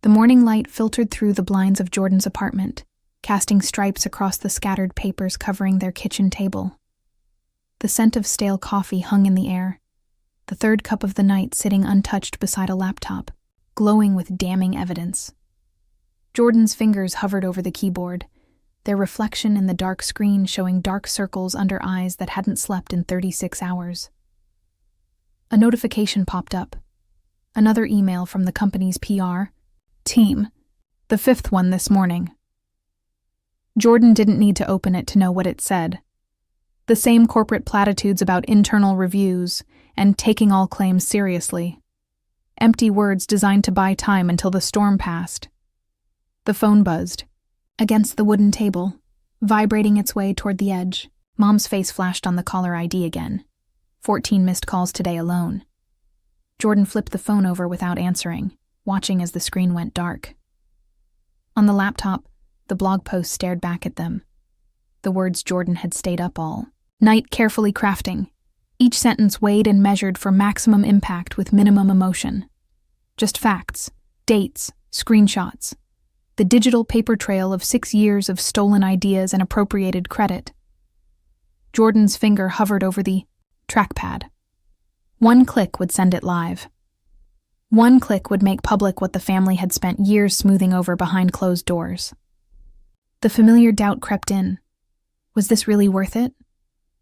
The morning light filtered through the blinds of Jordan's apartment, casting stripes across the scattered papers covering their kitchen table. The scent of stale coffee hung in the air, the third cup of the night sitting untouched beside a laptop, glowing with damning evidence. Jordan's fingers hovered over the keyboard, their reflection in the dark screen showing dark circles under eyes that hadn't slept in 36 hours. A notification popped up. Another email from the company's PR team, the fifth one this morning. Jordan didn't need to open it to know what it said. The same corporate platitudes about internal reviews and taking all claims seriously. Empty words designed to buy time until the storm passed. The phone buzzed. Against the wooden table, vibrating its way toward the edge, Mom's face flashed on the caller ID again. 14 missed calls today alone. Jordan flipped the phone over without answering, watching as the screen went dark. On the laptop, the blog post stared back at them. The words Jordan had stayed up all night carefully crafting, each sentence weighed and measured for maximum impact with minimum emotion. Just facts, dates, screenshots. The digital paper trail of 6 years of stolen ideas and appropriated credit. Jordan's finger hovered over the trackpad. One click would send it live. One click would make public what the family had spent years smoothing over behind closed doors. The familiar doubt crept in. Was this really worth it?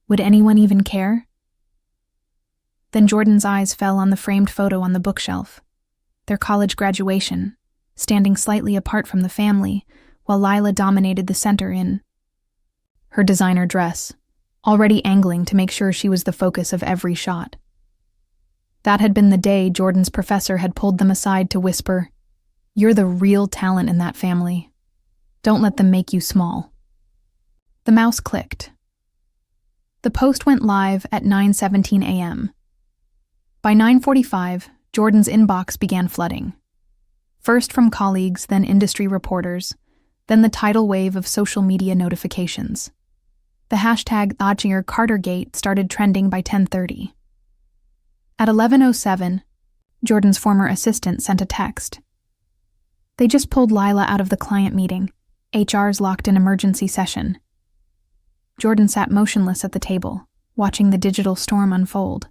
Would anyone even care? Then Jordan's eyes fell on the framed photo on the bookshelf. Their college graduation, standing slightly apart from the family, while Lila dominated the center in her designer dress, already angling to make sure she was the focus of every shot. That had been the day Jordan's professor had pulled them aside to whisper, "You're the real talent in that family. Don't let them make you small." The mouse clicked. The post went live at 9:17 a.m. By 9:45, Jordan's inbox began flooding. First from colleagues, then industry reporters, then the tidal wave of social media notifications. The hashtag #CarterGate started trending by 10:30. At 11:07, Jordan's former assistant sent a text. They just pulled Lila out of the client meeting. HR's locked in emergency session. Jordan sat motionless at the table, watching the digital storm unfold.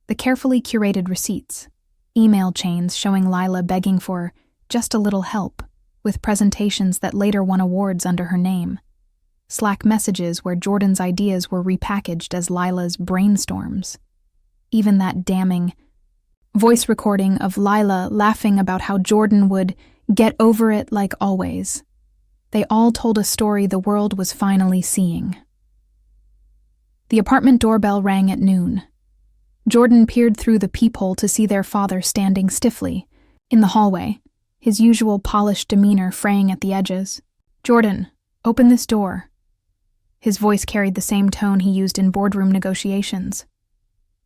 The carefully curated receipts, email chains showing Lila begging for just a little help, with presentations that later won awards under her name. Slack messages where Jordan's ideas were repackaged as Lila's brainstorms. Even that damning voice recording of Lila laughing about how Jordan would get over it like always. They all told a story the world was finally seeing. The apartment doorbell rang at noon. Jordan peered through the peephole to see their father standing stiffly in the hallway, his usual polished demeanor fraying at the edges. "Jordan, open this door." His voice carried the same tone he used in boardroom negotiations.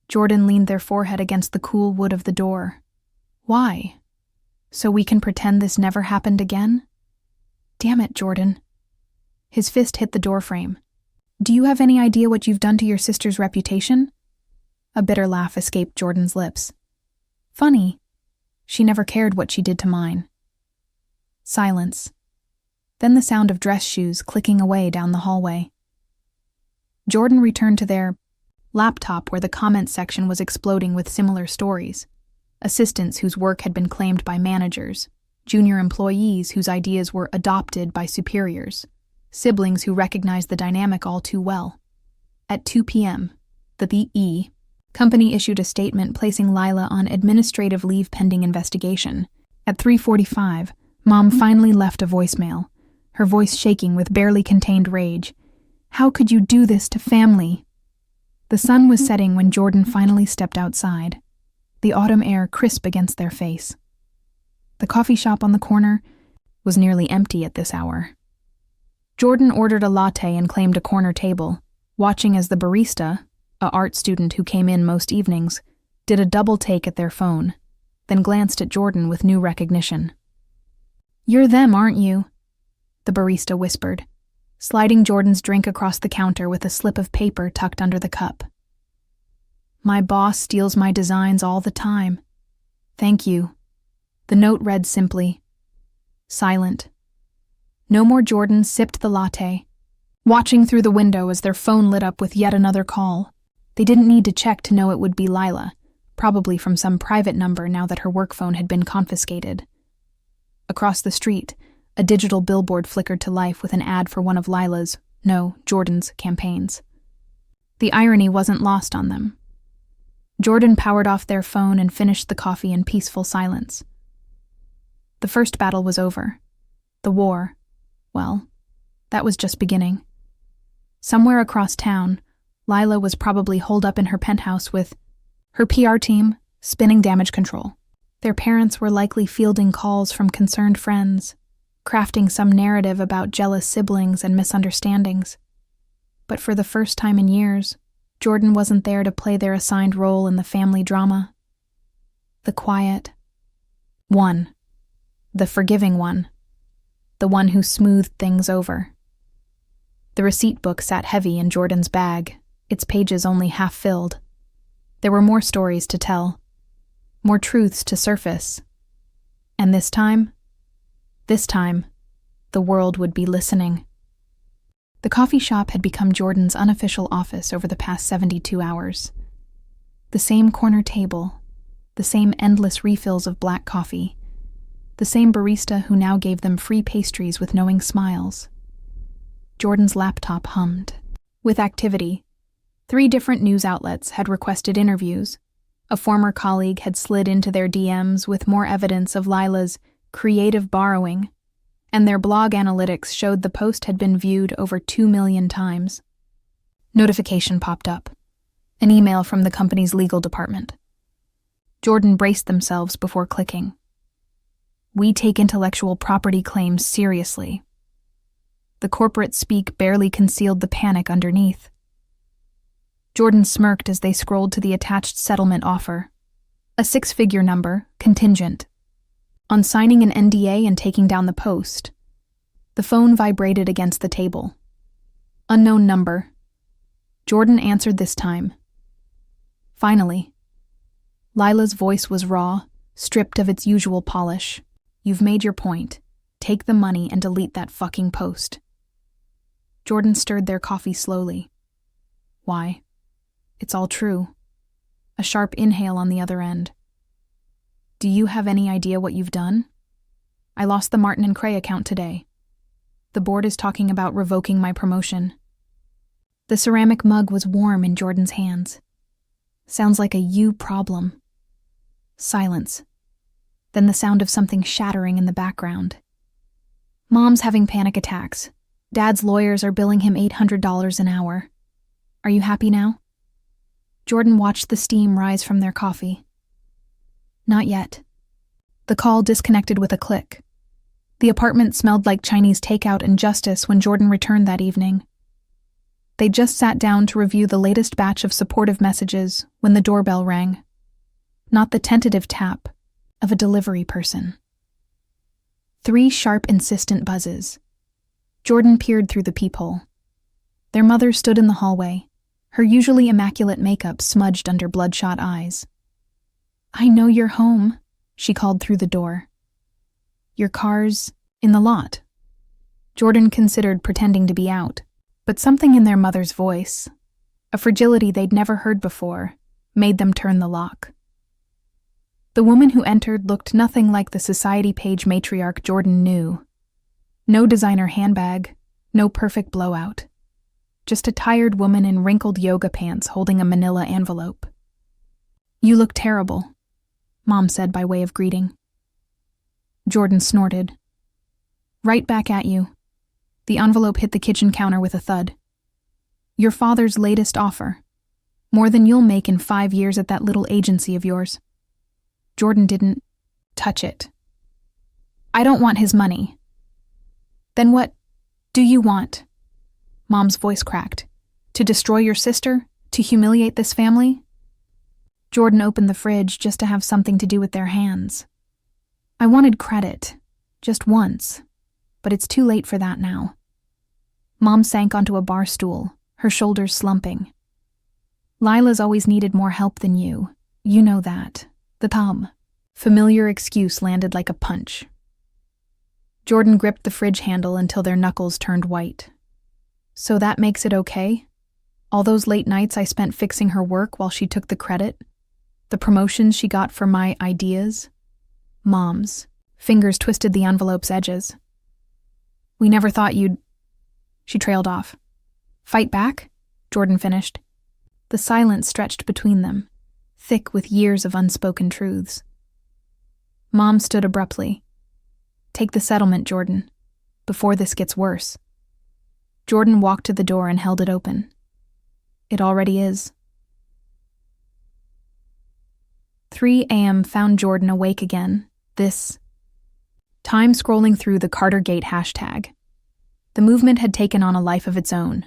Jordan leaned their forehead against the cool wood of the door. "Why? So we can pretend this never happened again?" "Damn it, Jordan." His fist hit the doorframe. "Do you have any idea what you've done to your sister's reputation?" A bitter laugh escaped Jordan's lips. "Funny. She never cared what she did to mine." Silence. Then the sound of dress shoes clicking away down the hallway. Jordan returned to their laptop where the comments section was exploding with similar stories. Assistants whose work had been claimed by managers, junior employees whose ideas were adopted by superiors, siblings who recognized the dynamic all too well. At 2 p.m., the company issued a statement placing Lila on administrative leave pending investigation. At 3:45, Mom finally left a voicemail, her voice shaking with barely contained rage. "How could you do this to family?" The sun was setting when Jordan finally stepped outside, the autumn air crisp against their face. The coffee shop on the corner was nearly empty at this hour. Jordan ordered a latte and claimed a corner table, watching as the barista, a art student who came in most evenings, did a double take at their phone, then glanced at Jordan with new recognition. "You're them, aren't you?" the barista whispered, sliding Jordan's drink across the counter with a slip of paper tucked under the cup. "My boss steals my designs all the time. Thank you." The note read simply, "Silent." No more Jordan sipped the latte, watching through the window as their phone lit up with yet another call. They didn't need to check to know it would be Lila, probably from some private number now that her work phone had been confiscated. Across the street, a digital billboard flickered to life with an ad for one of Lila's, no, Jordan's, campaigns. The irony wasn't lost on them. Jordan powered off their phone and finished the coffee in peaceful silence. The first battle was over. The war, well, that was just beginning. Somewhere across town, Lila was probably holed up in her penthouse with her PR team spinning damage control. Their parents were likely fielding calls from concerned friends, crafting some narrative about jealous siblings and misunderstandings. But for the first time in years, Jordan wasn't there to play their assigned role in the family drama. The quiet one, the forgiving one, the one who smoothed things over. The receipt book sat heavy in Jordan's bag, its pages only half filled. There were more stories to tell, more truths to surface. And this time, the world would be listening. The coffee shop had become Jordan's unofficial office over the past 72 hours. The same corner table, the same endless refills of black coffee, the same barista who now gave them free pastries with knowing smiles. Jordan's laptop hummed. With activity, 3 different news outlets had requested interviews. A former colleague had slid into their DMs with more evidence of Lila's creative borrowing, and their blog analytics showed the post had been viewed over 2 million times. Notification popped up. An email from the company's legal department. Jordan braced themselves before clicking. "We take intellectual property claims seriously." The corporate speak barely concealed the panic underneath. Jordan smirked as they scrolled to the attached settlement offer. A 6-figure number, contingent. On signing an NDA and taking down the post, the phone vibrated against the table. Unknown number. Jordan answered this time. Finally. Lila's voice was raw, stripped of its usual polish. "You've made your point. Take the money and delete that fucking post." Jordan stirred their coffee slowly. "Why? It's all true." A sharp inhale on the other end. "Do you have any idea what you've done? I lost the Martin and Cray account today. The board is talking about revoking my promotion." The ceramic mug was warm in Jordan's hands. "Sounds like a you problem." Silence. Then the sound of something shattering in the background. "Mom's having panic attacks. Dad's lawyers are billing him $800 an hour. Are you happy now?" Jordan watched the steam rise from their coffee. "Not yet." The call disconnected with a click. The apartment smelled like Chinese takeout and justice when Jordan returned that evening. They just sat down to review the latest batch of supportive messages when the doorbell rang. Not the tentative tap of a delivery person. 3 sharp, insistent buzzes. Jordan peered through the peephole. Their mother stood in the hallway, her usually immaculate makeup smudged under bloodshot eyes. "I know you're home," she called through the door. "Your car's in the lot." Jordan considered pretending to be out, but something in their mother's voice, a fragility they'd never heard before, made them turn the lock. The woman who entered looked nothing like the society page matriarch Jordan knew. No designer handbag, no perfect blowout. Just a tired woman in wrinkled yoga pants holding a manila envelope. "You look terrible," Mom said by way of greeting. Jordan snorted. "Right back at you." The envelope hit the kitchen counter with a thud. "Your father's latest offer. More than you'll make in 5 years at that little agency of yours." Jordan didn't touch it. "I don't want his money." "Then what do you want?" Mom's voice cracked. "To destroy your sister? To humiliate this family?" Jordan opened the fridge just to have something to do with their hands. "I wanted credit. Just once. But it's too late for that now." Mom sank onto a bar stool, her shoulders slumping. "Lila's always needed more help than you. You know that. The Tom Familiar excuse landed like a punch. Jordan gripped the fridge handle until their knuckles turned white. So that makes it okay? All those late nights I spent fixing her work while she took the credit? The promotions she got for my ideas? Mom's fingers twisted the envelope's edges. We never thought you'd... She trailed off. Fight back? Jordan finished. The silence stretched between them, thick with years of unspoken truths. Mom stood abruptly. Take the settlement, Jordan, before this gets worse. Jordan walked to the door and held it open. It already is. 3 a.m. found Jordan awake again. Time scrolling through the CarterGate hashtag. The movement had taken on a life of its own.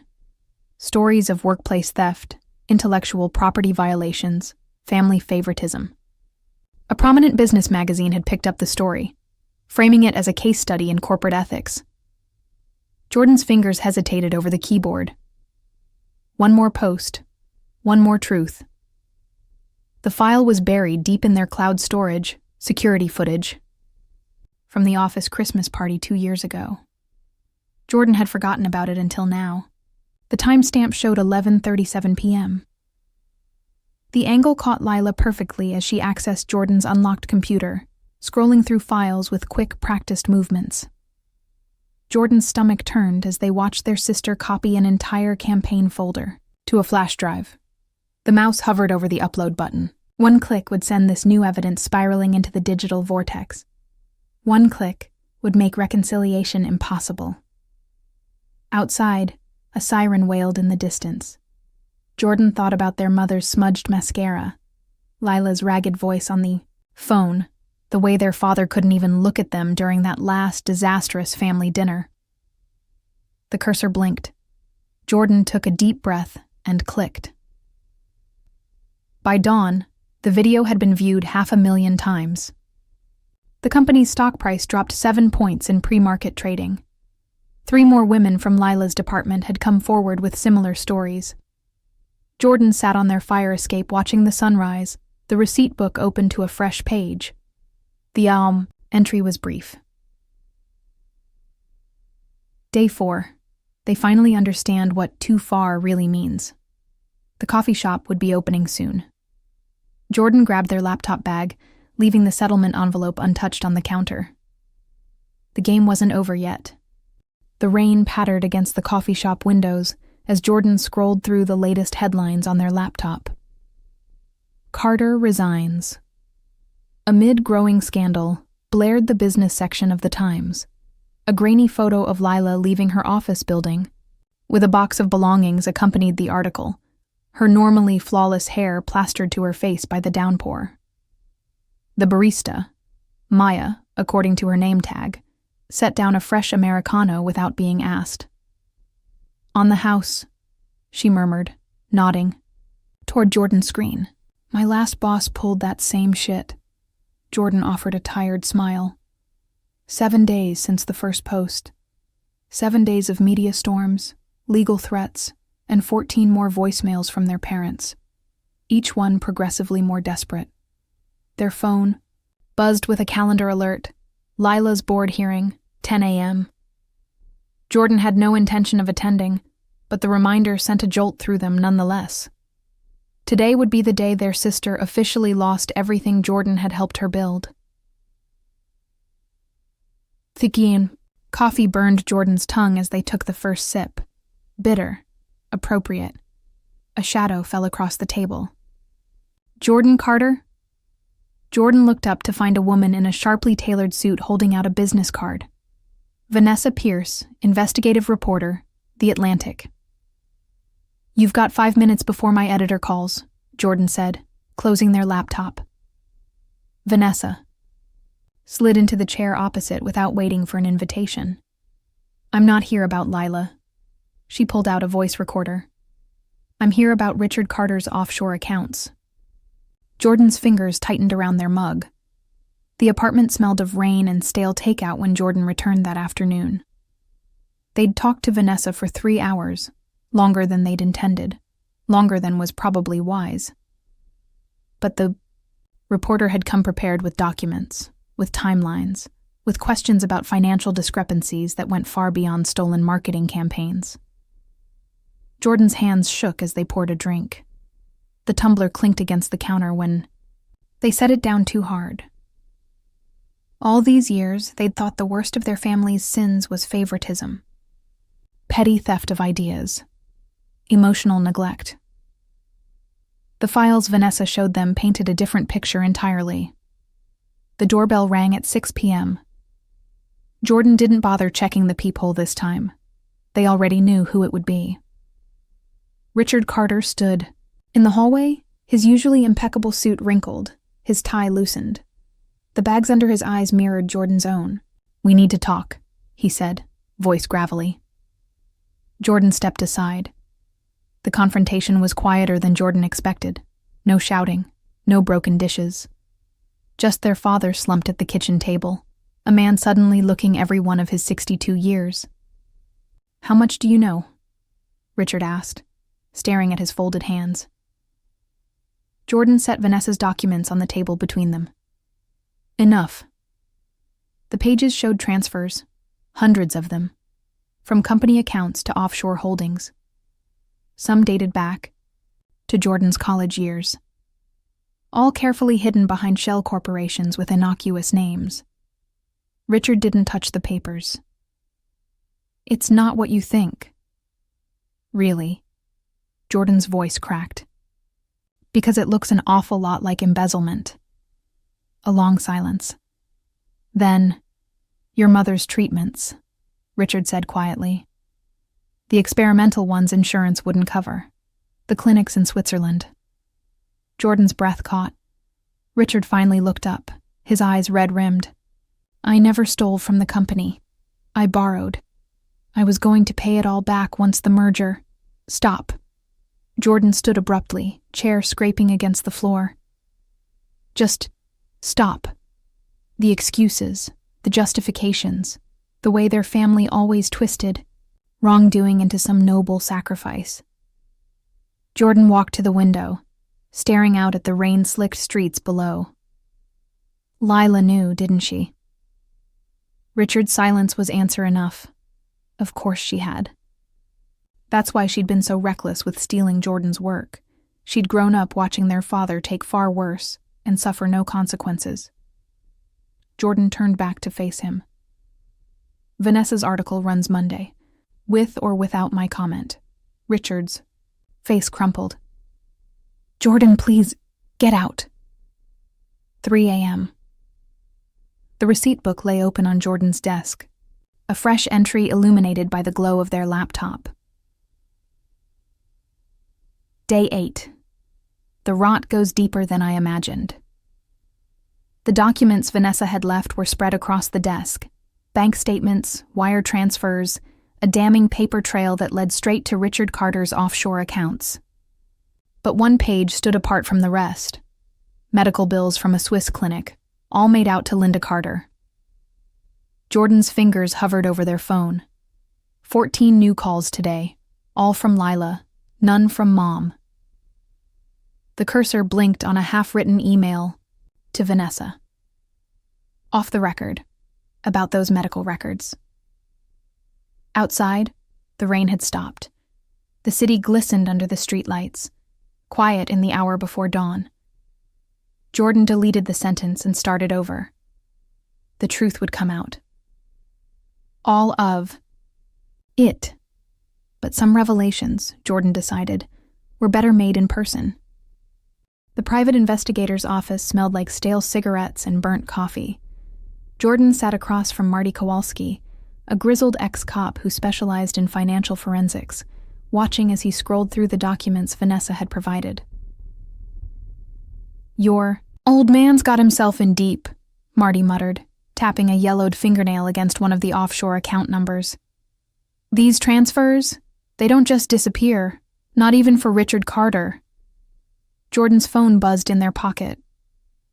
Stories of workplace theft, intellectual property violations, family favoritism. A prominent business magazine had picked up the story, framing it as a case study in corporate ethics. Jordan's fingers hesitated over the keyboard. One more post, one more truth. The file was buried deep in their cloud storage, security footage, from the office Christmas party 2 years ago. Jordan had forgotten about it until now. The timestamp showed 11:37 p.m. The angle caught Lila perfectly as she accessed Jordan's unlocked computer, scrolling through files with quick, practiced movements. Jordan's stomach turned as they watched their sister copy an entire campaign folder to a flash drive. The mouse hovered over the upload button. One click would send this new evidence spiraling into the digital vortex. One click would make reconciliation impossible. Outside, a siren wailed in the distance. Jordan thought about their mother's smudged mascara, Lila's ragged voice on the phone, the way their father couldn't even look at them during that last disastrous family dinner. The cursor blinked. Jordan took a deep breath and clicked. By dawn, the video had been viewed 500,000 times. The company's stock price dropped 7 points in pre-market trading. 3 more women from Lila's department had come forward with similar stories. Jordan sat on their fire escape watching the sunrise, the receipt book open to a fresh page. The entry was brief. Day 4. They finally understand what too far really means. The coffee shop would be opening soon. Jordan grabbed their laptop bag, leaving the settlement envelope untouched on the counter. The game wasn't over yet. The rain pattered against the coffee shop windows as Jordan scrolled through the latest headlines on their laptop. Carter resigns. Amid growing scandal, blared the business section of the Times. A grainy photo of Lila leaving her office building, with a box of belongings accompanied the article, her normally flawless hair plastered to her face by the downpour. The barista, Maya, according to her name tag, set down a fresh Americano without being asked. On the house, she murmured, nodding, toward Jordan's screen. My last boss pulled that same shit. Jordan offered a tired smile. 7 days since the first post. 7 days of media storms, legal threats, and 14 more voicemails from their parents, each one progressively more desperate. Their phone buzzed with a calendar alert. Lila's board hearing, 10 a.m. Jordan had no intention of attending, but the reminder sent a jolt through them nonetheless. Today would be the day their sister officially lost everything Jordan had helped her build. Thikin. Coffee burned Jordan's tongue as they took the first sip. Bitter. Appropriate. A shadow fell across the table. Jordan Carter? Jordan looked up to find a woman in a sharply tailored suit holding out a business card. Vanessa Pierce, investigative reporter, The Atlantic. You've got 5 minutes before my editor calls, Jordan said, closing their laptop. Vanessa slid into the chair opposite without waiting for an invitation. I'm not here about Lila. She pulled out a voice recorder. I'm here about Richard Carter's offshore accounts. Jordan's fingers tightened around their mug. The apartment smelled of rain and stale takeout when Jordan returned that afternoon. They'd talked to Vanessa for 3 hours, longer than they'd intended, longer than was probably wise. But the Reporter had come prepared with documents, with timelines, with questions about financial discrepancies that went far beyond stolen marketing campaigns. Jordan's hands shook as they poured a drink. The tumbler clinked against the counter when they set it down too hard. All these years, they'd thought the worst of their family's sins was favoritism, petty theft of ideas, emotional neglect. The files Vanessa showed them painted a different picture entirely. The doorbell rang at 6 p.m. Jordan didn't bother checking the peephole this time. They already knew who it would be. Richard Carter stood in the hallway, his usually impeccable suit wrinkled, his tie loosened. The bags under his eyes mirrored Jordan's own. "We need to talk," he said, voice gravelly. Jordan stepped aside. The confrontation was quieter than Jordan expected. No shouting, no broken dishes. Just their father slumped at the kitchen table, a man suddenly looking every one of his 62 years. "How much do you know?" Richard asked, staring at his folded hands. Jordan set Vanessa's documents on the table between them. "Enough." The pages showed transfers, hundreds of them, from company accounts to offshore holdings. Some dated back to Jordan's college years, all carefully hidden behind shell corporations with innocuous names. Richard didn't touch the papers. "It's not what you think." "Really?" Jordan's voice cracked. "Because it looks an awful lot like embezzlement." A long silence. Then, "Your mother's treatments," Richard said quietly. "The experimental ones insurance wouldn't cover. The clinics in Switzerland." Jordan's breath caught. Richard finally looked up, his eyes red-rimmed. "I never stole from the company. I borrowed. I was going to pay it all back once the merger—" "Stop." Jordan stood abruptly, chair scraping against the floor. "Just stop. The excuses, the justifications, the way their family always twisted wrongdoing into some noble sacrifice." Jordan walked to the window, staring out at the rain-slicked streets below. Lila knew, didn't she? Richard's silence was answer enough. Of course she had. That's why she'd been so reckless with stealing Jordan's work. She'd grown up watching their father take far worse and suffer no consequences. Jordan turned back to face him. "Vanessa's article runs Monday. With or without my comment." Richard's face crumpled. "Jordan, please, get out." 3 a.m. The receipt book lay open on Jordan's desk, a fresh entry illuminated by the glow of their laptop. Day 8. The rot goes deeper than I imagined. The documents Vanessa had left were spread across the desk. Bank statements, wire transfers, a damning paper trail that led straight to Richard Carter's offshore accounts. But one page stood apart from the rest. Medical bills from a Swiss clinic, all made out to Linda Carter. Jordan's fingers hovered over their phone. 14 new calls today, all from Lila, none from Mom. The cursor blinked on a half-written email to Vanessa. Off the record, about those medical records. Outside, the rain had stopped. The city glistened under the streetlights, quiet in the hour before dawn. Jordan deleted the sentence and started over. The truth would come out. All of it. But some revelations, Jordan decided, were better made in person. The private investigator's office smelled like stale cigarettes and burnt coffee. Jordan sat across from Marty Kowalski, a grizzled ex-cop who specialized in financial forensics, watching as he scrolled through the documents Vanessa had provided. "Your old man's got himself in deep," Marty muttered, tapping a yellowed fingernail against one of the offshore account numbers. "These transfers, they don't just disappear, not even for Richard Carter." Jordan's phone buzzed in their pocket.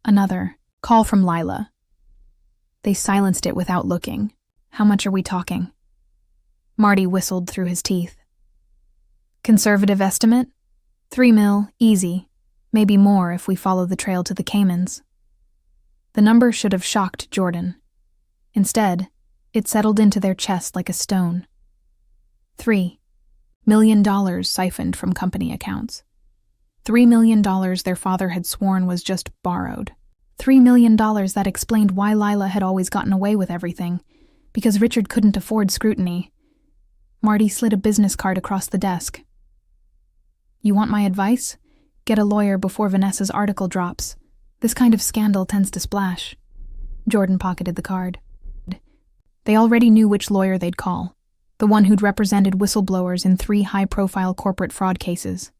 Another call from Lila. They silenced it without looking. "How much are we talking?" Marty whistled through his teeth. "Conservative estimate? $3 million, easy. Maybe more if we follow the trail to the Caymans." The number should have shocked Jordan. Instead, it settled into their chest like a stone. $3 million siphoned from company accounts. $3 million their father had sworn was just borrowed. $3 million that explained why Lila had always gotten away with everything, because Richard couldn't afford scrutiny. Marty slid a business card across the desk. You want my advice? Get a lawyer before Vanessa's article drops. This kind of scandal tends to splash. Jordan pocketed the card. They already knew which lawyer they'd call. The one who'd represented whistleblowers in 3 high-profile corporate fraud cases.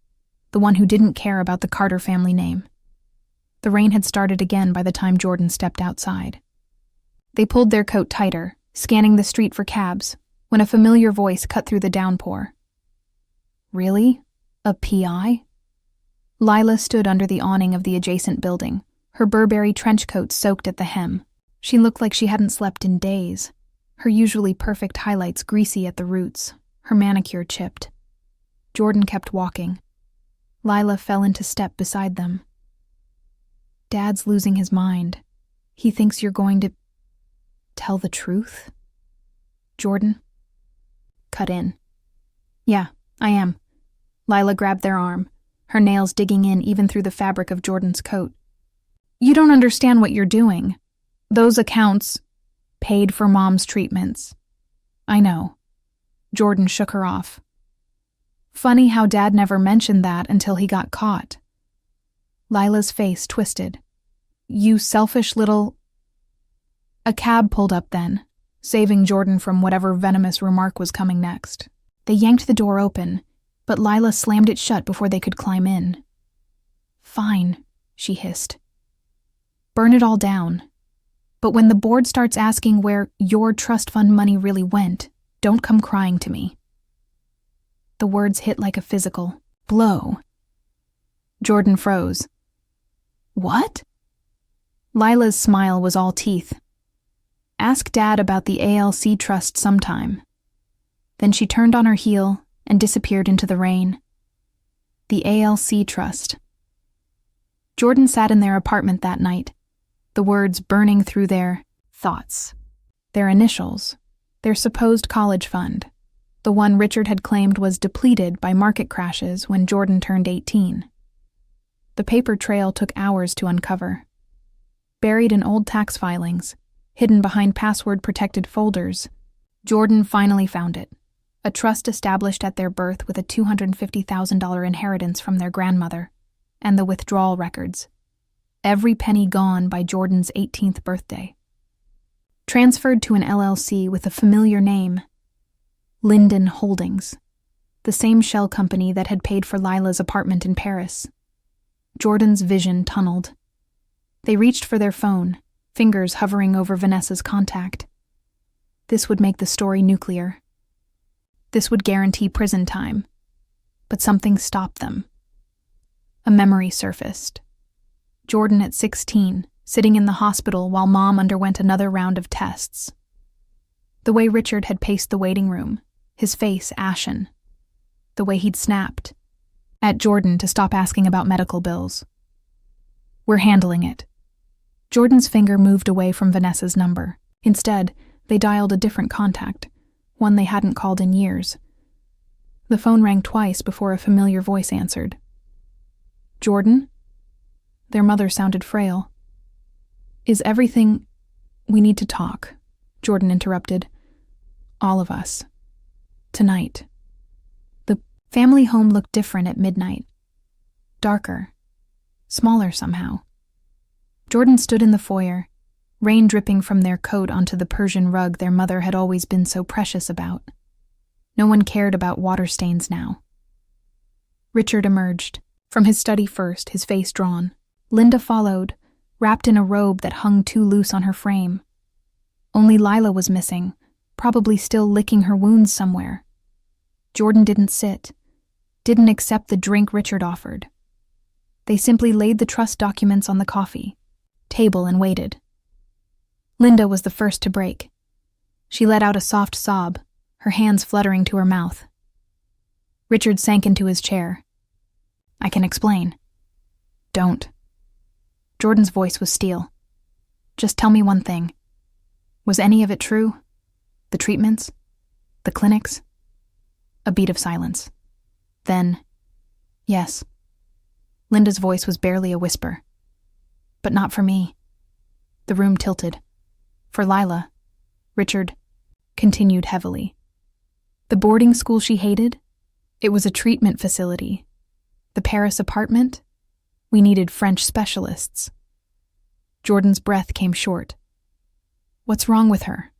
The one who didn't care about the Carter family name. The rain had started again by the time Jordan stepped outside. They pulled their coat tighter, scanning the street for cabs, when a familiar voice cut through the downpour. Really? A PI? Lila stood under the awning of the adjacent building, her Burberry trench coat soaked at the hem. She looked like she hadn't slept in days, her usually perfect highlights greasy at the roots, her manicure chipped. Jordan kept walking. Lila fell into step beside them. Dad's losing his mind. He thinks you're going to tell the truth? Jordan? Cut in. Yeah, I am. Lila grabbed their arm, her nails digging in even through the fabric of Jordan's coat. You don't understand what you're doing. Those accounts paid for Mom's treatments. I know. Jordan shook her off. Funny how Dad never mentioned that until he got caught. Lila's face twisted. You selfish little... A cab pulled up then, saving Jordan from whatever venomous remark was coming next. They yanked the door open, but Lila slammed it shut before they could climb in. Fine, she hissed. Burn it all down. But when the board starts asking where your trust fund money really went, don't come crying to me. The words hit like a physical blow. Jordan froze. What? Lila's smile was all teeth. Ask Dad about the ALC trust sometime. Then she turned on her heel and disappeared into the rain. The ALC trust. Jordan sat in their apartment that night, the words burning through their thoughts. Their initials, their supposed college fund, the one Richard had claimed was depleted by market crashes when Jordan turned 18. The paper trail took hours to uncover. Buried in old tax filings, hidden behind password-protected folders, Jordan finally found it. A trust established at their birth with a $250,000 inheritance from their grandmother, and the withdrawal records. Every penny gone by Jordan's 18th birthday. Transferred to an LLC with a familiar name, Linden Holdings, the same shell company that had paid for Lila's apartment in Paris. Jordan's vision tunneled. They reached for their phone, fingers hovering over Vanessa's contact. This would make the story nuclear. This would guarantee prison time. But something stopped them. A memory surfaced. Jordan at 16, sitting in the hospital while Mom underwent another round of tests. The way Richard had paced the waiting room, his face ashen. The way he'd snapped at Jordan to stop asking about medical bills. We're handling it. Jordan's finger moved away from Vanessa's number. Instead, they dialed a different contact, one they hadn't called in years. The phone rang twice before a familiar voice answered. Jordan? Their mother sounded frail. Is everything... We need to talk, Jordan interrupted. All of us. Tonight. The family home looked different at midnight. Darker. Smaller somehow. Jordan stood in the foyer, rain dripping from their coat onto the Persian rug their mother had always been so precious about. No one cared about water stains now. Richard emerged, from his study first, his face drawn. Linda followed, wrapped in a robe that hung too loose on her frame. Only Lila was missing, probably still licking her wounds somewhere. Jordan didn't sit, didn't accept the drink Richard offered. They simply laid the trust documents on the coffee table and waited. Linda was the first to break. She let out a soft sob, her hands fluttering to her mouth. Richard sank into his chair. I can explain. Don't. Jordan's voice was steel. Just tell me one thing. Was any of it true? The treatments? The clinics? A beat of silence. Then, yes. Linda's voice was barely a whisper. But not for me. The room tilted. For Lila, Richard continued heavily. The boarding school she hated? It was a treatment facility. The Paris apartment? We needed French specialists. Jordan's breath came short. What's wrong with her?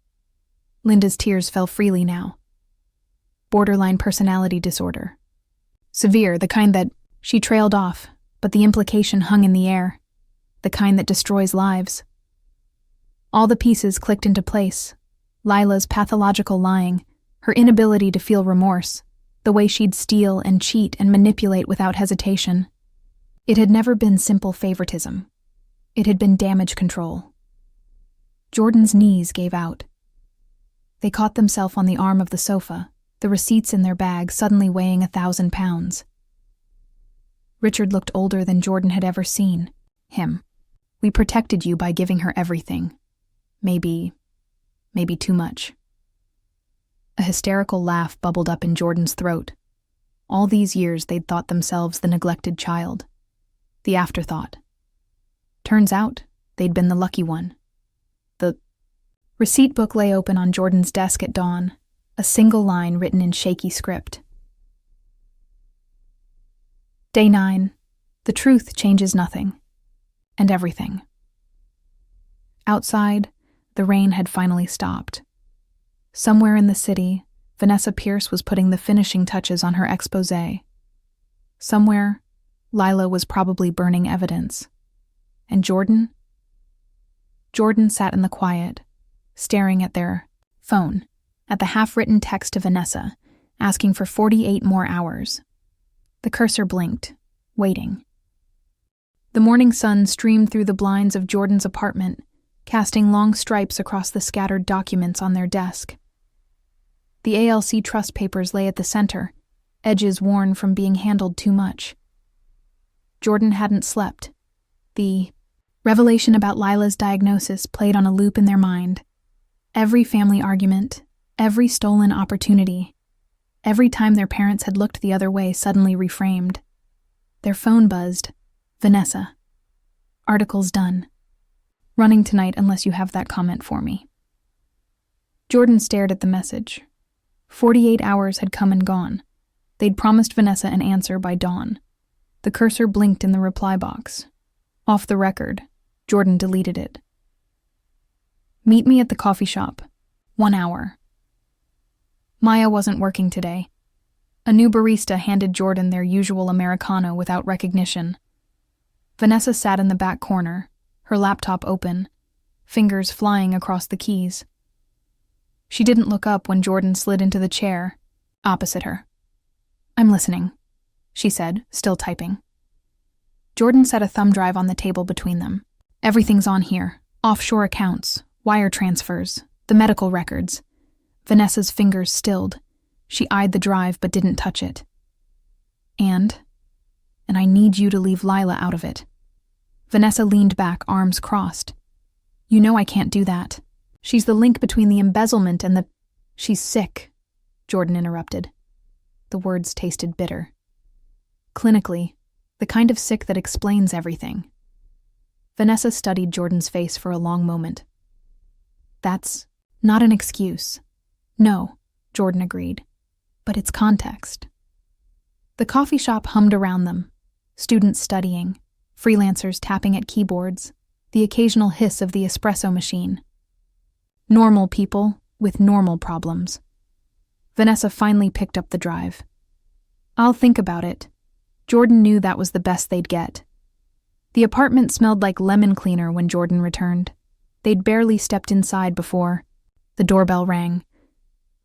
Linda's tears fell freely now. Borderline personality disorder. Severe, the kind that she trailed off, but the implication hung in the air. The kind that destroys lives. All the pieces clicked into place. Lila's pathological lying, her inability to feel remorse, the way she'd steal and cheat and manipulate without hesitation. It had never been simple favoritism. It had been damage control. Jordan's knees gave out. They caught themselves on the arm of the sofa, the receipts in their bag suddenly weighing 1,000 pounds. Richard looked older than Jordan had ever seen. Him. We protected you by giving her everything. Maybe too much. A hysterical laugh bubbled up in Jordan's throat. All these years they'd thought themselves the neglected child. The afterthought. Turns out, they'd been the lucky one. The receipt book lay open on Jordan's desk at dawn, a single line written in shaky script. Day 9. The truth changes nothing. And everything. Outside, the rain had finally stopped. Somewhere in the city, Vanessa Pierce was putting the finishing touches on her exposé. Somewhere, Lila was probably burning evidence. And Jordan? Jordan sat in the quiet, staring at their phone, at the half-written text to Vanessa, asking for 48 more hours. The cursor blinked, waiting. The morning sun streamed through the blinds of Jordan's apartment, casting long stripes across the scattered documents on their desk. The ALC trust papers lay at the center, edges worn from being handled too much. Jordan hadn't slept. The revelation about Lila's diagnosis played on a loop in their mind. Every family argument, every stolen opportunity, every time their parents had looked the other way suddenly reframed. Their phone buzzed. Vanessa. Article's done. Running tonight unless you have that comment for me. Jordan stared at the message. 48 hours had come and gone. They'd promised Vanessa an answer by dawn. The cursor blinked in the reply box. Off the record, Jordan deleted it. Meet me at the coffee shop. 1 hour. Maya wasn't working today. A new barista handed Jordan their usual Americano without recognition. Vanessa sat in the back corner, her laptop open, fingers flying across the keys. She didn't look up when Jordan slid into the chair, opposite her. I'm listening, she said, still typing. Jordan set a thumb drive on the table between them. Everything's on here. Offshore accounts, wire transfers, the medical records. Vanessa's fingers stilled. She eyed the drive but didn't touch it. And I need you to leave Lila out of it. Vanessa leaned back, arms crossed. You know I can't do that. She's the link between the embezzlement and the... She's sick, Jordan interrupted. The words tasted bitter. Clinically, the kind of sick that explains everything. Vanessa studied Jordan's face for a long moment. That's not an excuse. No, Jordan agreed. But it's context. The coffee shop hummed around them. Students studying, freelancers tapping at keyboards, the occasional hiss of the espresso machine. Normal people with normal problems. Vanessa finally picked up the drive. I'll think about it. Jordan knew that was the best they'd get. The apartment smelled like lemon cleaner when Jordan returned. They'd barely stepped inside before the doorbell rang.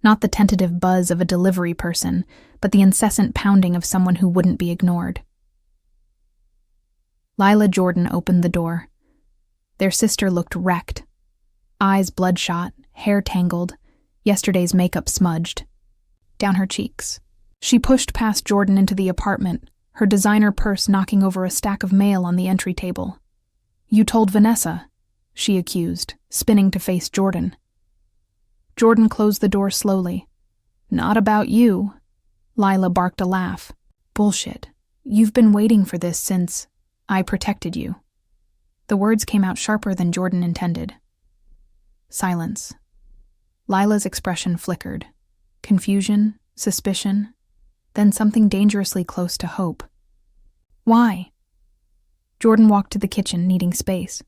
Not the tentative buzz of a delivery person, but the incessant pounding of someone who wouldn't be ignored. Lila Jordan opened the door. Their sister looked wrecked. Eyes bloodshot, hair tangled, yesterday's makeup smudged. Down her cheeks. She pushed past Jordan into the apartment, her designer purse knocking over a stack of mail on the entry table. You told Vanessa. she accused, spinning to face Jordan. Jordan closed the door slowly. Not about you. Lila barked a laugh. Bullshit. You've been waiting for this since I protected you. The words came out sharper than Jordan intended. Silence. Lila's expression flickered. Confusion, suspicion, then something dangerously close to hope. Why? Jordan walked to the kitchen, needing space.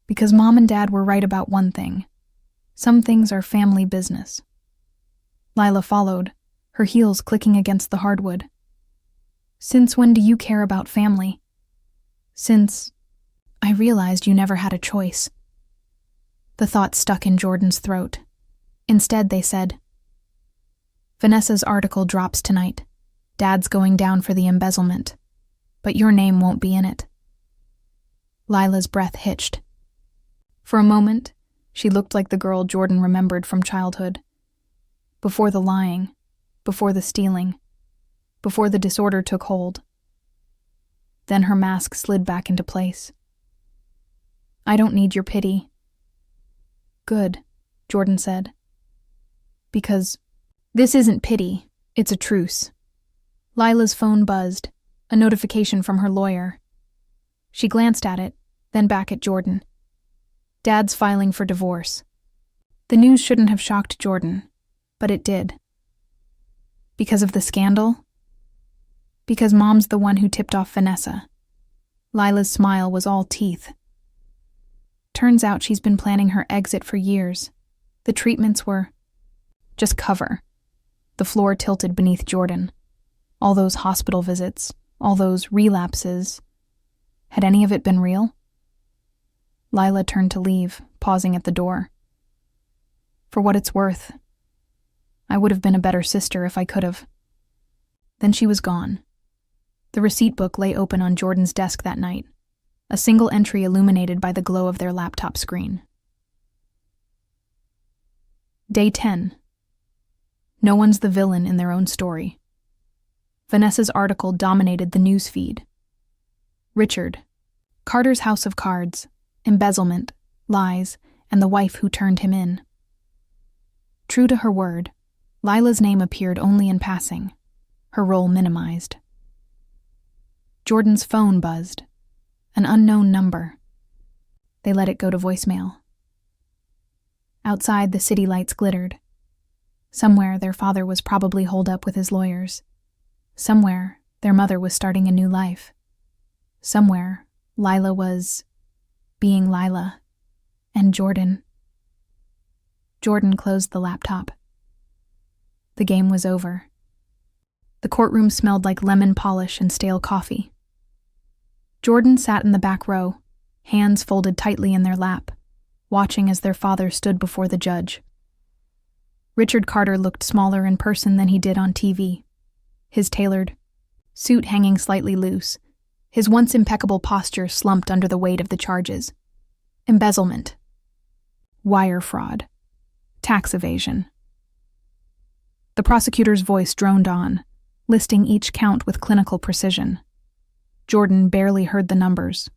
Because Mom and Dad were right about one thing. Some things are family business. Lila followed, her heels clicking against the hardwood. Since when do you care about family? Since I realized you never had a choice. The thought stuck in Jordan's throat. Instead, they said, Vanessa's article drops tonight. Dad's going down for the embezzlement. But your name won't be in it. Lila's breath hitched. For a moment, she looked like the girl Jordan remembered from childhood. Before the lying, before the stealing, before the disorder took hold. Then her mask slid back into place. I don't need your pity. Good, Jordan said. Because this isn't pity, it's a truce. Lila's phone buzzed, a notification from her lawyer. She glanced at it, then back at Jordan. Dad's filing for divorce. The news shouldn't have shocked Jordan, but it did. Because of the scandal? Because Mom's the one who tipped off Vanessa. Lila's smile was all teeth. Turns out she's been planning her exit for years. The treatments were just cover. The floor tilted beneath Jordan. All those hospital visits, all those relapses. Had any of it been real? Lila turned to leave, pausing at the door. For what it's worth, I would have been a better sister if I could have. Then she was gone. The receipt book lay open on Jordan's desk that night, a single entry illuminated by the glow of their laptop screen. Day 10. No one's the villain in their own story. Vanessa's article dominated the news feed. Richard, Carter's house of cards, embezzlement, lies, and the wife who turned him in. True to her word, Lila's name appeared only in passing, her role minimized. Jordan's phone buzzed. An unknown number. They let it go to voicemail. Outside, the city lights glittered. Somewhere, their father was probably holed up with his lawyers. Somewhere, their mother was starting a new life. Somewhere, Lila was being Lila. And Jordan closed the laptop. The game was over. The courtroom smelled like lemon polish and stale coffee. Jordan sat in the back row, hands folded tightly in their lap, watching as their father stood before the judge. Richard Carter looked smaller in person than he did on TV. His tailored suit hanging slightly loose, his once impeccable posture slumped under the weight of the charges. Embezzlement. Wire fraud. Tax evasion. The prosecutor's voice droned on, listing each count with clinical precision. Jordan barely heard the numbers.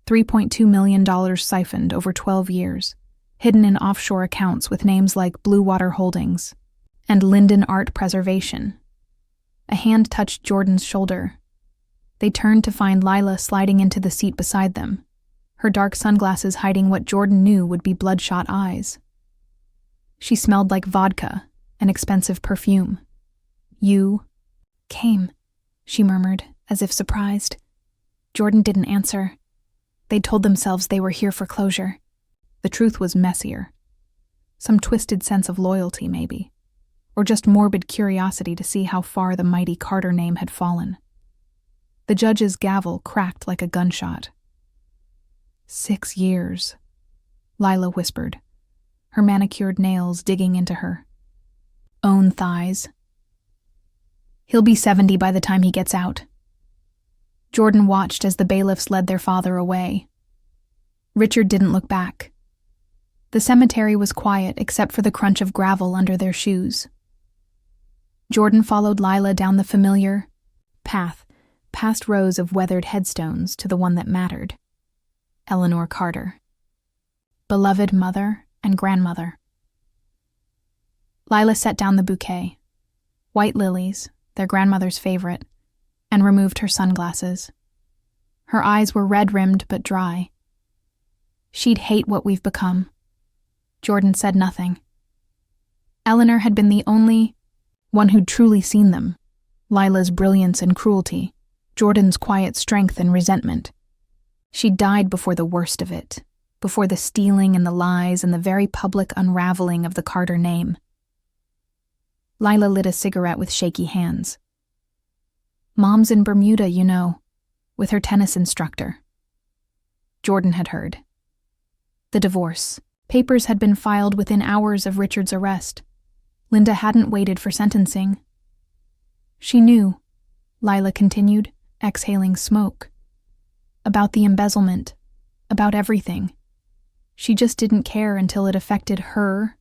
$3.2 million siphoned over 12 years, hidden in offshore accounts with names like Blue Water Holdings and Linden Art Preservation. A hand touched Jordan's shoulder. They turned to find Lila sliding into the seat beside them, her dark sunglasses hiding what Jordan knew would be bloodshot eyes. She smelled like vodka, an expensive perfume. You came, she murmured, as if surprised. Jordan didn't answer. They'd told themselves they were here for closure. The truth was messier. Some twisted sense of loyalty, maybe. Or just morbid curiosity to see how far the mighty Carter name had fallen. The judge's gavel cracked like a gunshot. 6 years, Lila whispered, her manicured nails digging into her own thighs. He'll be 70 by the time he gets out. Jordan watched as the bailiffs led their father away. Richard didn't look back. The cemetery was quiet except for the crunch of gravel under their shoes. Jordan followed Lila down the familiar path, past rows of weathered headstones to the one that mattered. Eleanor Carter. beloved mother and grandmother. Lila set down the bouquet, white lilies, their grandmother's favorite, and removed her sunglasses. Her eyes were red-rimmed but dry. She'd hate what we've become. Jordan said nothing. Eleanor had been the only one who'd truly seen them. Lila's brilliance and cruelty, Jordan's quiet strength and resentment. She'd died before the worst of it, before the stealing and the lies and the very public unraveling of the Carter name. Lila lit a cigarette with shaky hands. Mom's in Bermuda, you know, with her tennis instructor. Jordan had heard. The divorce. Papers had been filed within hours of Richard's arrest. Linda hadn't waited for sentencing. She knew, Lila continued, exhaling smoke. About the embezzlement, about everything. She just didn't care until it affected her.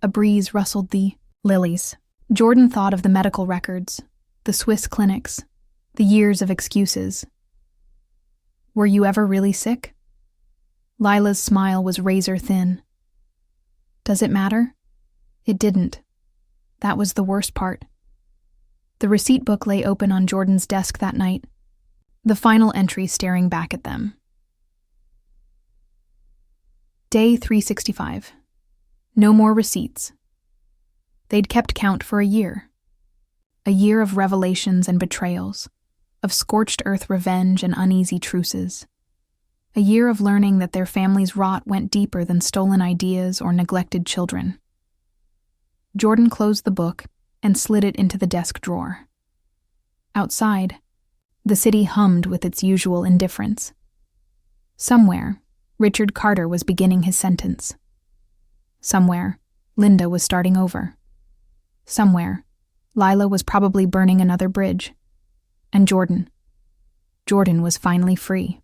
A breeze rustled the lilies. Jordan thought of the medical records, the Swiss clinics, the years of excuses. Were you ever really sick? Lila's smile was razor thin. Does it matter? It didn't. That was the worst part. The receipt book lay open on Jordan's desk that night, the final entry staring back at them. Day 365. No more receipts. They'd kept count for a year. A year of revelations and betrayals, of scorched earth revenge and uneasy truces. A year of learning that their family's rot went deeper than stolen ideas or neglected children. Jordan closed the book and slid it into the desk drawer. Outside, the city hummed with its usual indifference. Somewhere, Richard Carter was beginning his sentence. Somewhere, Linda was starting over. Somewhere, Lila was probably burning another bridge. And Jordan was finally free.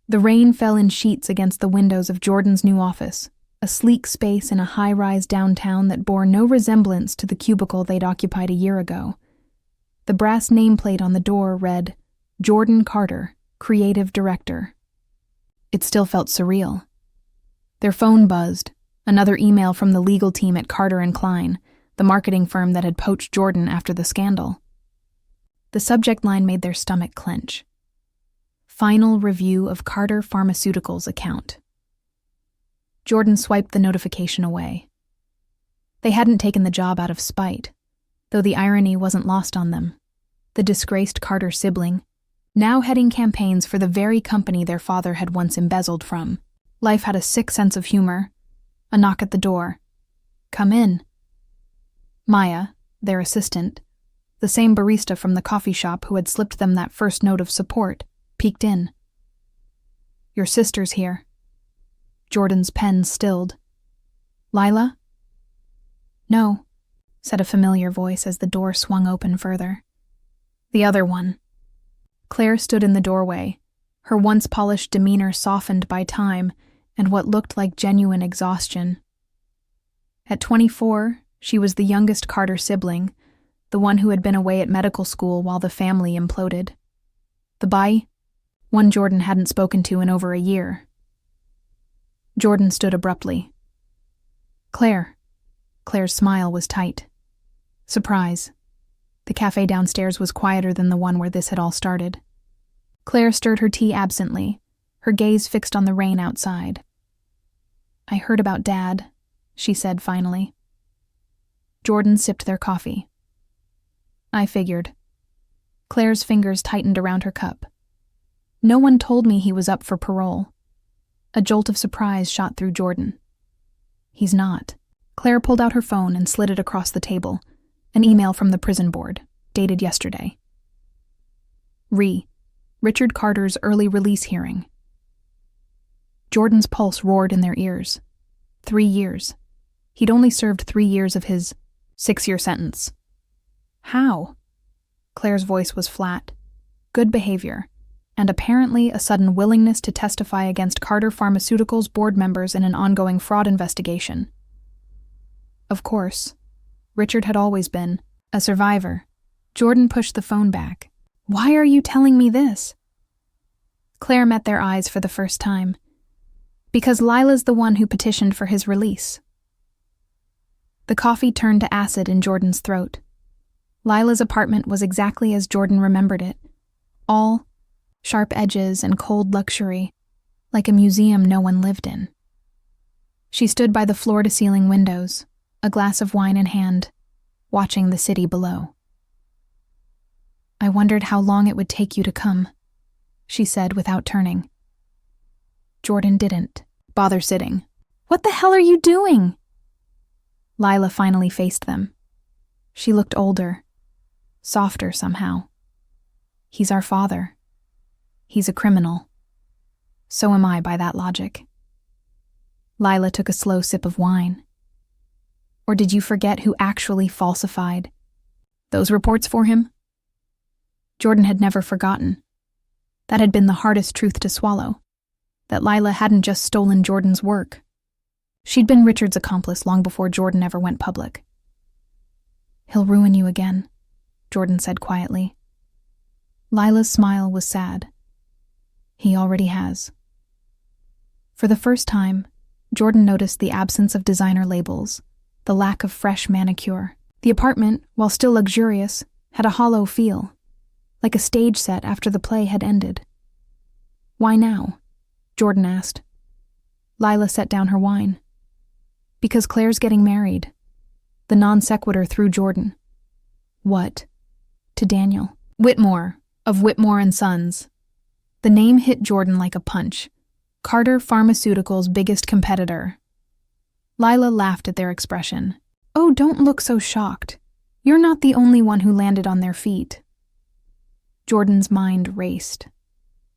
The rain fell in sheets against the windows of Jordan's new office, a sleek space in a high-rise downtown that bore no resemblance to the cubicle they'd occupied a year ago. The brass nameplate on the door read, Jordan Carter, Creative Director. It still felt surreal. Their phone buzzed, another email from the legal team at Carter & Klein, the marketing firm that had poached Jordan after the scandal. The subject line made their stomach clench. Final review of Carter Pharmaceuticals account. Jordan swiped the notification away. They hadn't taken the job out of spite, though the irony wasn't lost on them. The disgraced Carter sibling, now heading campaigns for the very company their father had once embezzled from. Life had a sick sense of humor. A knock at the door. Come in. Maya, their assistant, the same barista from the coffee shop who had slipped them that first note of support, peeked in. Your sister's here. Jordan's pen stilled. Lila? No, said a familiar voice as the door swung open further. The other one. Claire stood in the doorway, her once polished demeanor softened by time and what looked like genuine exhaustion. At 24, she was the youngest Carter sibling, the one who had been away at medical school while the family imploded. The Bai, one Jordan hadn't spoken to in over a year. Jordan stood abruptly. Claire. Claire's smile was tight. Surprise. The cafe downstairs was quieter than the one where this had all started. Claire stirred her tea absently, her gaze fixed on the rain outside. I heard about Dad, she said finally. Jordan sipped their coffee. I figured. Claire's fingers tightened around her cup. No one told me he was up for parole. A jolt of surprise shot through Jordan. He's not. Claire pulled out her phone and slid it across the table. An email from the prison board, dated yesterday. Richard Carter's early release hearing. Jordan's pulse roared in their ears. 3 years. He'd only served 3 years of his 6-year sentence. How? Claire's voice was flat. Good behavior, and apparently a sudden willingness to testify against Carter Pharmaceuticals board members in an ongoing fraud investigation. Of course. Richard had always been a survivor. Jordan pushed the phone back. Why are you telling me this? Claire met their eyes for the first time. Because Lila's the one who petitioned for his release. The coffee turned to acid in Jordan's throat. Lila's apartment was exactly as Jordan remembered it. All sharp edges and cold luxury, like a museum no one lived in. She stood by the floor-to-ceiling windows, a glass of wine in hand, watching the city below. "I wondered how long it would take you to come," she said without turning. Jordan didn't bother sitting. "What the hell are you doing?" Lila finally faced them. She looked older, softer somehow. "He's our father. He's a criminal. So am I by that logic." Lila took a slow sip of wine. "Or did you forget who actually falsified those reports for him?" Jordan had never forgotten. That had been the hardest truth to swallow, that Lila hadn't just stolen Jordan's work. She'd been Richard's accomplice long before Jordan ever went public. "He'll ruin you again," Jordan said quietly. Lila's smile was sad. "He already has." For the first time, Jordan noticed the absence of designer labels, the lack of fresh manicure. The apartment, while still luxurious, had a hollow feel, like a stage set after the play had ended. "Why now?" Jordan asked. Lila set down her wine. "Because Claire's getting married." The non-sequitur threw Jordan. "What?" To Daniel. "Whitmore, of Whitmore and Sons." The name hit Jordan like a punch. Carter Pharmaceuticals' biggest competitor. Lila laughed at their expression. "Oh, don't look so shocked. You're not the only one who landed on their feet." Jordan's mind raced.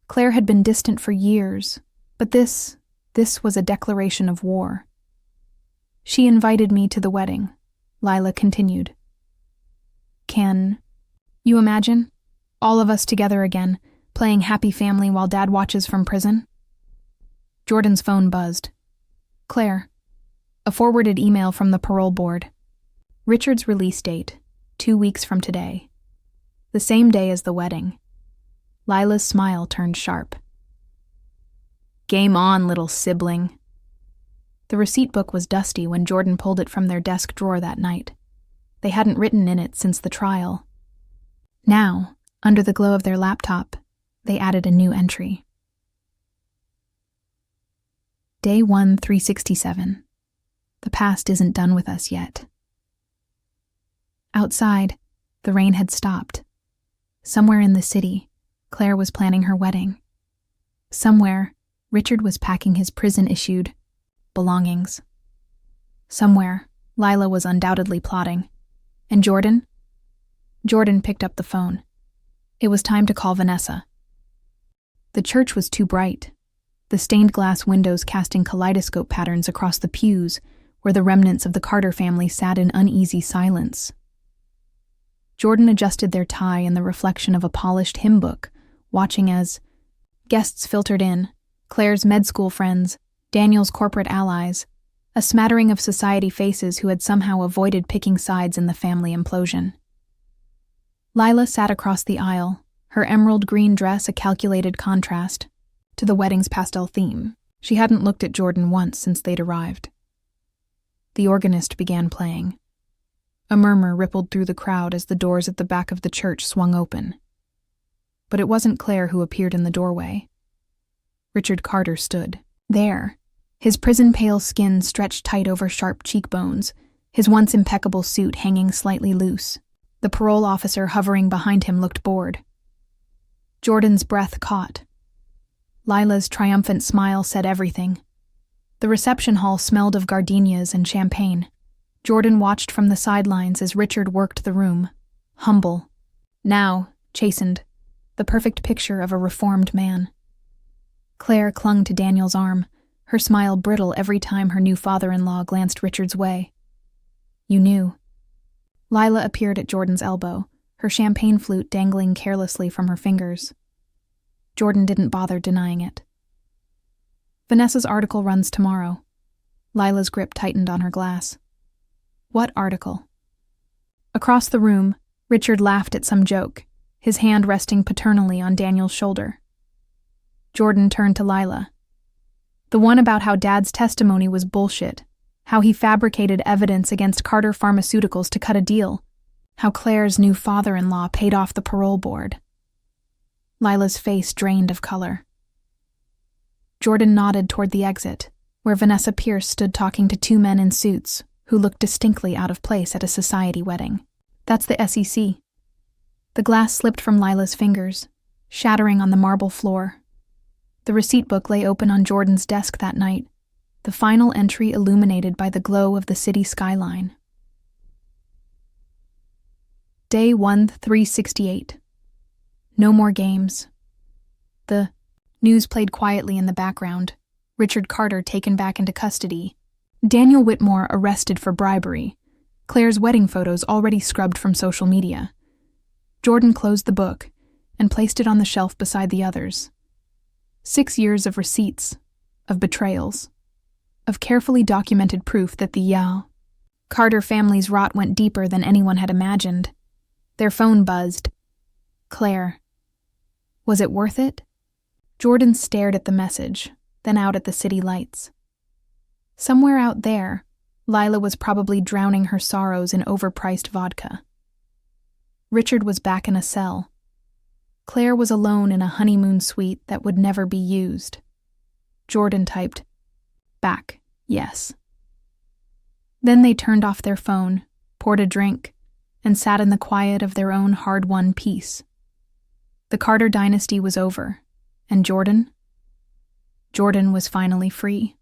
Claire had been distant for years, but this was a declaration of war. "She invited me to the wedding," Lila continued. "Can you imagine? All of us together again, playing happy family while Dad watches from prison?" Jordan's phone buzzed. "Claire." A forwarded email from the parole board. "Richard's release date, 2 weeks from today. The same day as the wedding." Lila's smile turned sharp. "Game on, little sibling." The receipt book was dusty when Jordan pulled it from their desk drawer that night. They hadn't written in it since the trial. Now, under the glow of their laptop, they added a new entry. Day 1, 367. The past isn't done with us yet. Outside, the rain had stopped. Somewhere in the city, Claire was planning her wedding. Somewhere, Richard was packing his prison-issued belongings. Somewhere, Lila was undoubtedly plotting. And Jordan? Jordan picked up the phone. It was time to call Vanessa. The church was too bright, the stained glass windows casting kaleidoscope patterns across the pews where the remnants of the Carter family sat in uneasy silence. Jordan adjusted their tie in the reflection of a polished hymn book, watching as guests filtered in, Claire's med school friends, Daniel's corporate allies, a smattering of society faces who had somehow avoided picking sides in the family implosion. Lila sat across the aisle, her emerald green dress a calculated contrast to the wedding's pastel theme. She hadn't looked at Jordan once since they'd arrived. The organist began playing. A murmur rippled through the crowd as the doors at the back of the church swung open. But it wasn't Claire who appeared in the doorway. Richard Carter stood there, his prison-pale skin stretched tight over sharp cheekbones, his once impeccable suit hanging slightly loose. The parole officer hovering behind him looked bored. Jordan's breath caught. Lila's triumphant smile said everything. The reception hall smelled of gardenias and champagne. Jordan watched from the sidelines as Richard worked the room, humble, now chastened, the perfect picture of a reformed man. Claire clung to Daniel's arm, her smile brittle every time her new father-in-law glanced Richard's way. "You knew." Lila appeared at Jordan's elbow, her champagne flute dangling carelessly from her fingers. Jordan didn't bother denying it. "Vanessa's article runs tomorrow." Lila's grip tightened on her glass. "What article?" Across the room, Richard laughed at some joke, his hand resting paternally on Daniel's shoulder. Jordan turned to Lila. The one about how Dad's testimony was bullshit, how he fabricated evidence against Carter Pharmaceuticals to cut a deal, how Claire's new father-in-law paid off the parole board. Lila's face drained of color. Jordan nodded toward the exit, where Vanessa Pierce stood talking to two men in suits who looked distinctly out of place at a society wedding. That's the SEC. The glass slipped from Lila's fingers, shattering on the marble floor. The receipt book lay open on Jordan's desk that night, the final entry illuminated by the glow of the city skyline. Day 1368. No more games. The news played quietly in the background. Richard Carter taken back into custody. Daniel Whitmore arrested for bribery. Claire's wedding photos already scrubbed from social media. Jordan closed the book and placed it on the shelf beside the others. 6 years of receipts, of betrayals, of carefully documented proof that the Carter family's rot went deeper than anyone had imagined. Their phone buzzed. Claire. Was it worth it? Jordan stared at the message, then out at the city lights. Somewhere out there, Lila was probably drowning her sorrows in overpriced vodka. Richard was back in a cell. Claire was alone in a honeymoon suite that would never be used. Jordan typed, "Back, yes." Then they turned off their phone, poured a drink, and sat in the quiet of their own hard-won peace. The Carter dynasty was over, and Jordan was finally free.